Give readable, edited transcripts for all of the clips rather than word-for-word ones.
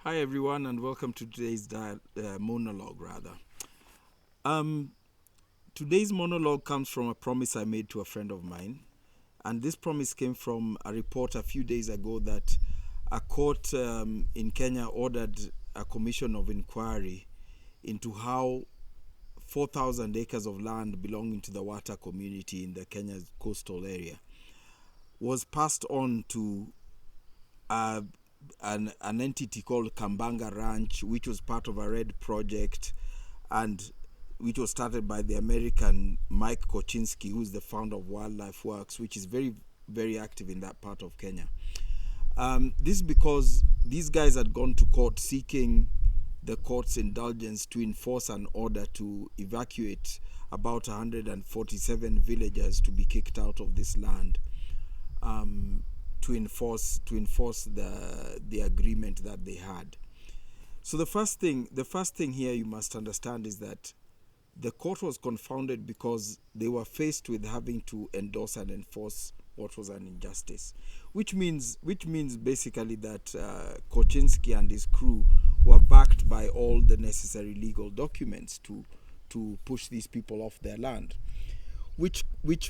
Hi everyone, and welcome to today's monologue. Um, Today's monologue comes from a promise I made to a friend of mine, and this promise came from a report a few days ago that a court in Kenya ordered a commission of inquiry into how 4,000 acres of land belonging to the Wata community in the Kenya's coastal area was passed on to uh, an entity called Kambanga Ranch, which was part of a RED project and which was started by the American Mike Koczynski, who's the founder of Wildlife Works, which is very, very active in that part of Kenya. This is because these guys had gone to court seeking the court's indulgence to enforce an order to evacuate about 147 villagers to be kicked out of this land. To enforce the agreement that they had. So the first thing here you must understand is that the court was confounded because they were faced with having to endorse and enforce what was an injustice, which means basically that Koczynski and his crew were backed by all the necessary legal documents to push these people off their land, which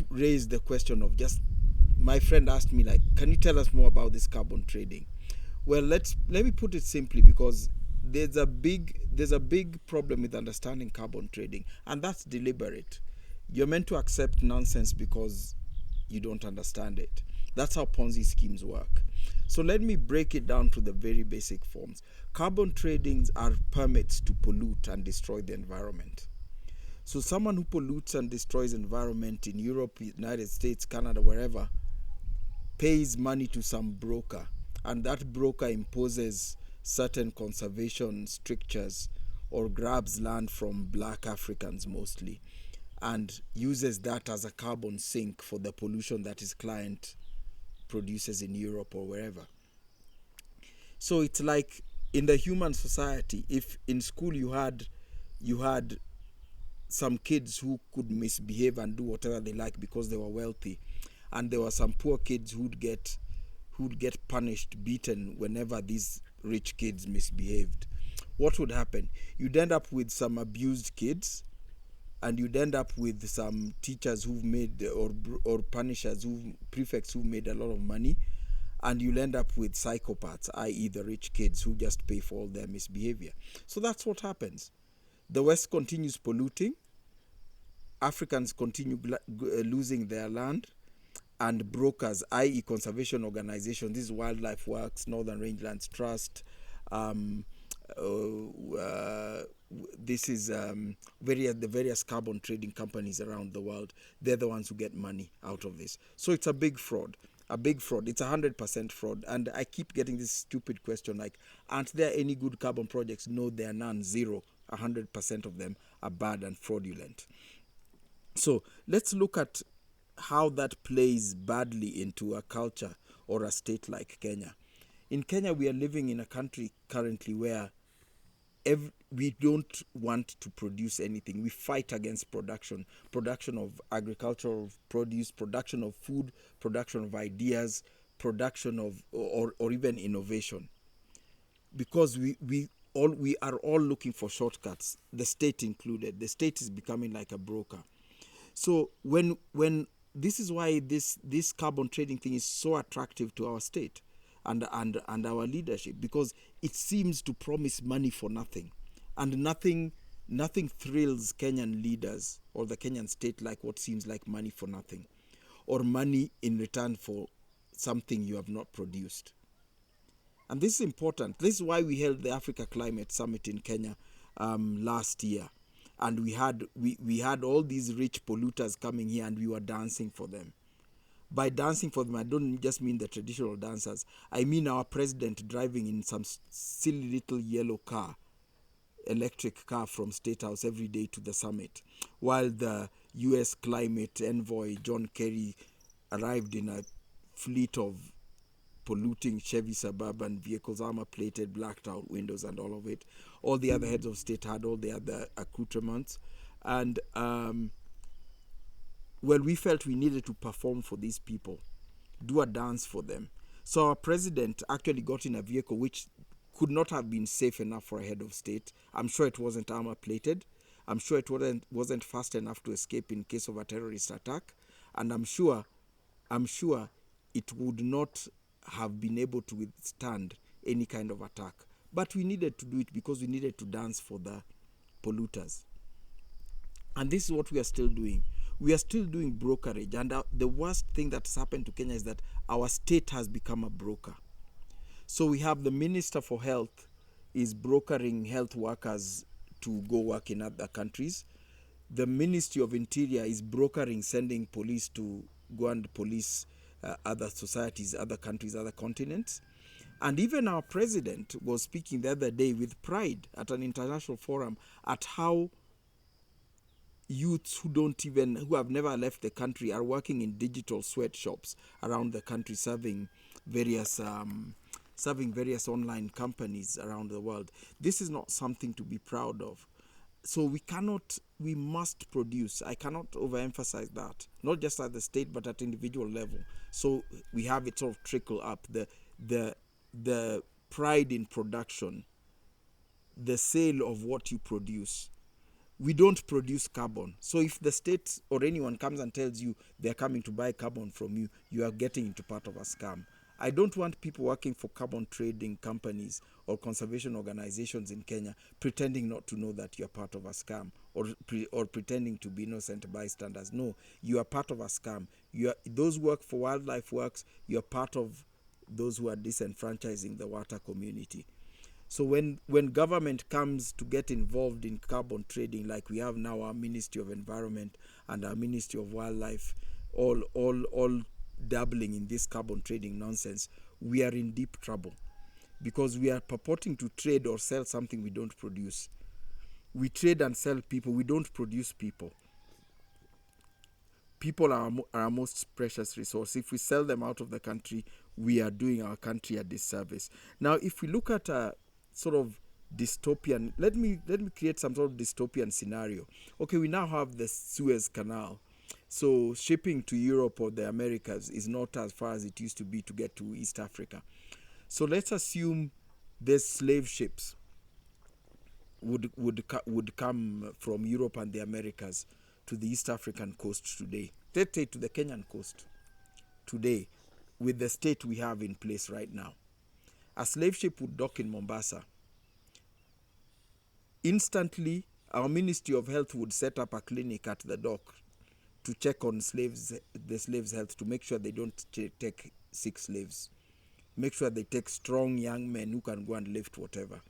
raised the question of just, my friend asked me, like, can you tell us more about this carbon trading? Well, let me put it simply, because there's a big problem with understanding carbon trading, and that's deliberate. You're meant to accept nonsense because you don't understand it. That's how Ponzi schemes work. So let me break it down to the very basic forms. Carbon tradings are permits to pollute and destroy the environment. So someone who pollutes and destroys environment in Europe, United States, Canada, wherever, pays money to some broker, and that broker imposes certain conservation strictures or grabs land from black Africans mostly and uses that as a carbon sink for the pollution that his client produces in Europe or wherever. So it's like in the human society, if in school you had some kids who could misbehave and do whatever they like because they were wealthy, and there were some poor kids who'd get punished, beaten whenever these rich kids misbehaved, what would happen? You'd end up with some abused kids, and you'd end up with some teachers who've made, or punishers, prefects who've made a lot of money, and you'll end up with psychopaths, i.e. the rich kids who just pay for all their misbehavior. So that's what happens. The West continues polluting, Africans continue losing their land, and brokers, i.e. conservation organizations, this is Wildlife Works, Northern Rangelands Trust, um, this is the various carbon trading companies around the world. They're the ones who get money out of this. So it's a big fraud. It's 100% fraud. And I keep getting this stupid question like, aren't there any good carbon projects? No, there are none. Zero. 100% of them are bad and fraudulent. So let's look at how that plays badly into a culture or a state like Kenya. In Kenya, we are living in a country currently where we don't want to produce anything. We fight against production of agricultural produce, production of food, production of ideas, production of or even innovation, because we are all looking for shortcuts, the state included. The state is becoming like a broker. So when this is why this carbon trading thing is so attractive to our state and our leadership, because it seems to promise money for nothing, and nothing thrills Kenyan leaders or the Kenyan state like what seems like money for nothing, or money in return for something you have not produced. And this is important. This is why we held the Africa Climate Summit in Kenya last year. And we had all these rich polluters coming here, and we were dancing for them. By dancing for them, I don't just mean the traditional dancers. I mean our president driving in some silly little yellow car, electric car, from State House every day to the summit, while the US climate envoy John Kerry arrived in a fleet of polluting Chevy Suburban vehicles, armor-plated, blacked-out windows, and all of it. All the other heads of state had all the other accoutrements. And, we felt we needed to perform for these people, do a dance for them. So our president actually got in a vehicle which could not have been safe enough for a head of state. I'm sure it wasn't armor plated. I'm sure it wasn't fast enough to escape in case of a terrorist attack, and I'm sure it would not have been able to withstand any kind of attack. But we needed to do it because we needed to dance for the polluters. And this is what we are still doing. We are still doing brokerage. And the worst thing that's happened to Kenya is that our state has become a broker. So we have the Minister for Health is brokering health workers to go work in other countries. The Ministry of Interior is brokering sending police to go and police other societies, other countries, other continents. And even our president was speaking the other day with pride at an international forum at how youths who have never left the country are working in digital sweatshops around the country, serving various online companies around the world. This is not something to be proud of. So we must produce. I cannot overemphasize that, not just at the state but at individual level. So we have it sort of trickle up, the pride in production, the sale of what you produce. We don't produce carbon. So if the state or anyone comes and tells you they're coming to buy carbon from you, you are getting into part of a scam. I don't want people working for carbon trading companies or conservation organizations in Kenya pretending not to know that you're part of a scam, or pretending to be innocent bystanders. No, you are part of a scam. Those who work for Wildlife Works, you're part of those who are disenfranchising the water community. So when government comes to get involved in carbon trading, like we have now our Ministry of Environment and our Ministry of Wildlife, all dabbling in this carbon trading nonsense, we are in deep trouble, because we are purporting to trade or sell something we don't produce. We trade and sell people. We don't produce people. People are our most precious resource. If we sell them out of the country, we are doing our country a disservice. Now, if we look at a sort of dystopian, let me create some sort of dystopian scenario. Okay, we now have the Suez Canal. So shipping to Europe or the Americas is not as far as it used to be to get to East Africa. So let's assume there's slave ships would come from Europe and the Americas to the East African coast today. Let's say to the Kenyan coast today, with the state we have in place right now. A slave ship would dock in Mombasa. Instantly, our Ministry of Health would set up a clinic at the dock to check on the slaves' health, to make sure they don't take sick slaves. Make sure they take strong young men who can go and lift whatever.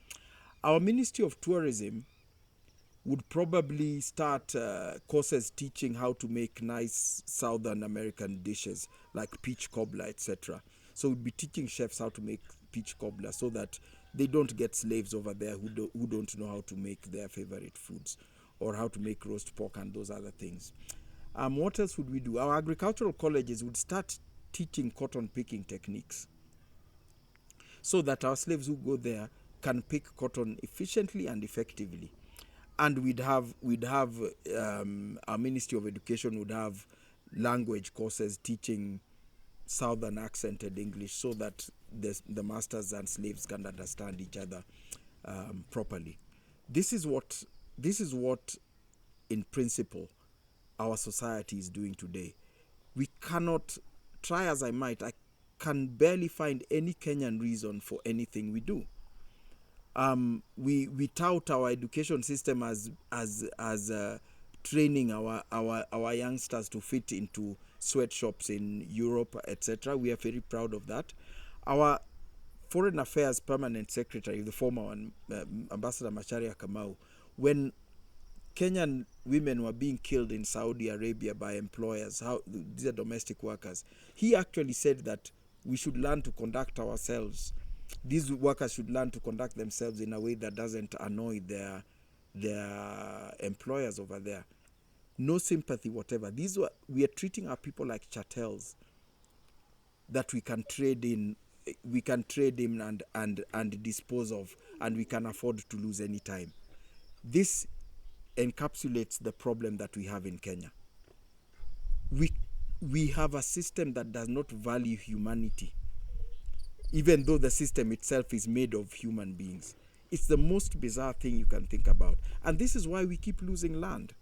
Our Ministry of Tourism would probably start courses teaching how to make nice Southern American dishes like peach cobbler, etc. So we'd be teaching chefs how to make peach cobbler so that they don't get slaves over there who don't know how to make their favorite foods, or how to make roast pork and those other things. What else would we do? Our agricultural colleges would start teaching cotton picking techniques, so that our slaves who go there can pick cotton efficiently and effectively. And we'd have our Ministry of Education would have language courses teaching Southern accented English, so that the masters and slaves can understand each other properly. This is what, in principle, our society is doing today. We cannot, try as I might, I can barely find any Kenyan reason for anything we do. We tout our education system as training our youngsters to fit into sweatshops in Europe, etc. We are very proud of that. Our Foreign Affairs Permanent Secretary, the former one, Ambassador Macharia Kamau, when Kenyan women were being killed in Saudi Arabia by employers, these are domestic workers, he actually said that we should learn to conduct ourselves. These workers should learn to conduct themselves in a way that doesn't annoy their employers over there. No sympathy, whatever. We are treating our people like chattels that we can trade in and dispose of, and we can afford to lose any time. This encapsulates the problem that we have in Kenya. We have a system that does not value humanity. even though the system itself is made of human beings. It's the most bizarre thing you can think about. And this is why we keep losing land.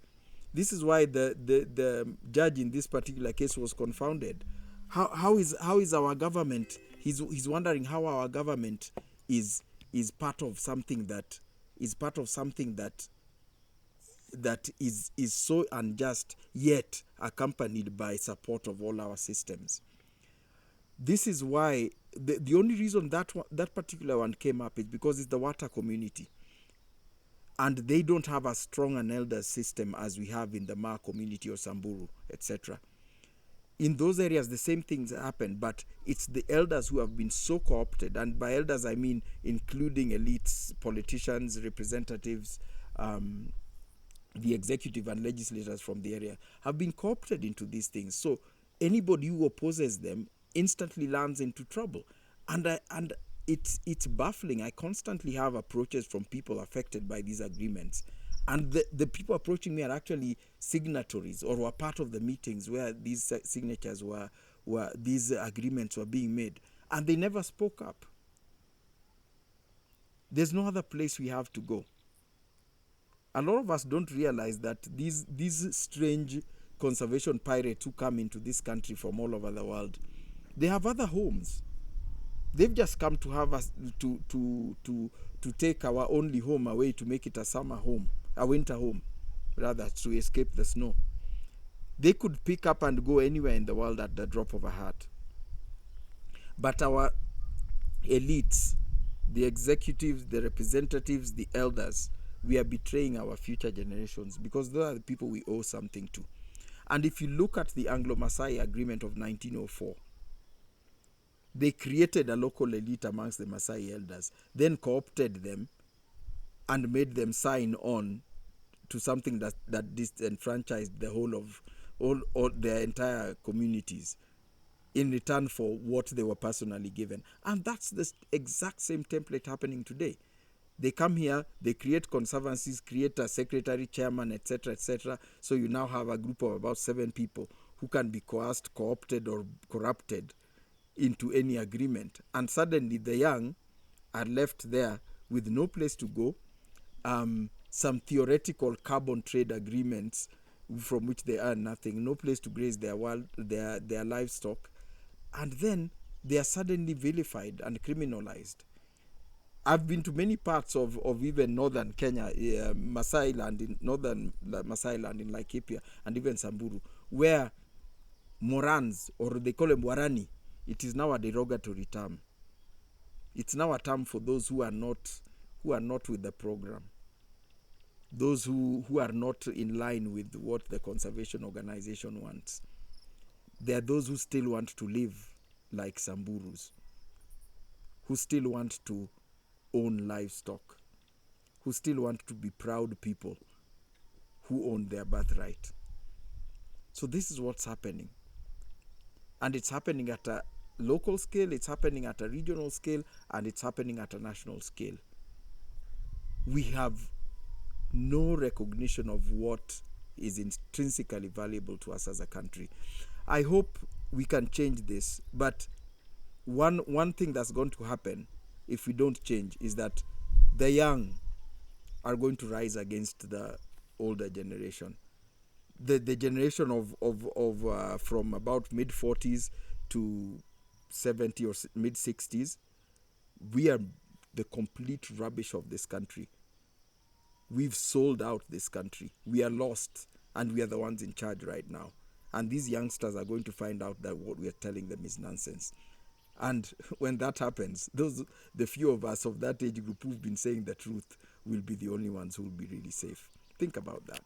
This is why the judge in this particular case was confounded. How is our government? He's wondering how our government is part of something that is so unjust, yet accompanied by support of all our systems. This is why the only reason that particular one came up is because it's the water community, and they don't have as strong an elder system as we have in the Ma community or Samburu, etc. In those areas, the same things happen, but it's the elders who have been so co-opted, and by elders I mean including elites, politicians, representatives, the executive and legislators from the area, have been co-opted into these things. So anybody who opposes them instantly lands into trouble. And it's baffling. I constantly have approaches from people affected by these agreements. And the people approaching me are actually signatories or were part of the meetings where these signatures were these agreements were being made. And they never spoke up. There's no other place we have to go. A lot of us don't realize that these strange conservation pirates who come into this country from all over the world, they have other homes. They've just come to have us to take our only home away, to make it a summer home, a winter home, rather, to escape the snow. They could pick up and go anywhere in the world at the drop of a hat. But our elites, the executives, the representatives, the elders, we are betraying our future generations, because those are the people we owe something to. And if you look at the Anglo-Maasai Agreement of 1904, they created a local elite amongst the Maasai elders, then co-opted them and made them sign on to something that disenfranchised the whole of all their entire communities in return for what they were personally given. And that's the exact same template happening today. They come here, they create conservancies, create a secretary, chairman, etc., etc. So you now have a group of about 7 people who can be coerced, co-opted, or corrupted into any agreement. And suddenly the young are left there with no place to go, some theoretical carbon trade agreements from which they earn nothing, no place to graze their livestock, and then they are suddenly vilified and criminalized. I've been to many parts of even northern Kenya, Maasai land in northern Maasai land in Laikipia, and even Samburu, where Morans, or they call them Warani, it is now a derogatory term. It's now a term for those who are not with the program, those who are not in line with what the conservation organization wants. There are those who still want to live like Samburus, who still want to own livestock, who still want to be proud people who own their birthright. So this is what's happening. And it's happening at a local scale, it's happening at a regional scale, and it's happening at a national scale. We have no recognition of what is intrinsically valuable to us as a country. I hope we can change this, but one thing that's going to happen if we don't change is that the young are going to rise against the older generation. The generation of from about mid-40s to 70 or mid-60s, we are the complete rubbish of this country. We've sold out this country. We are lost, and we are the ones in charge right now. And these youngsters are going to find out that what we are telling them is nonsense. And when that happens, the few of us of that age group who've been saying the truth will be the only ones who will be really safe. Think about that.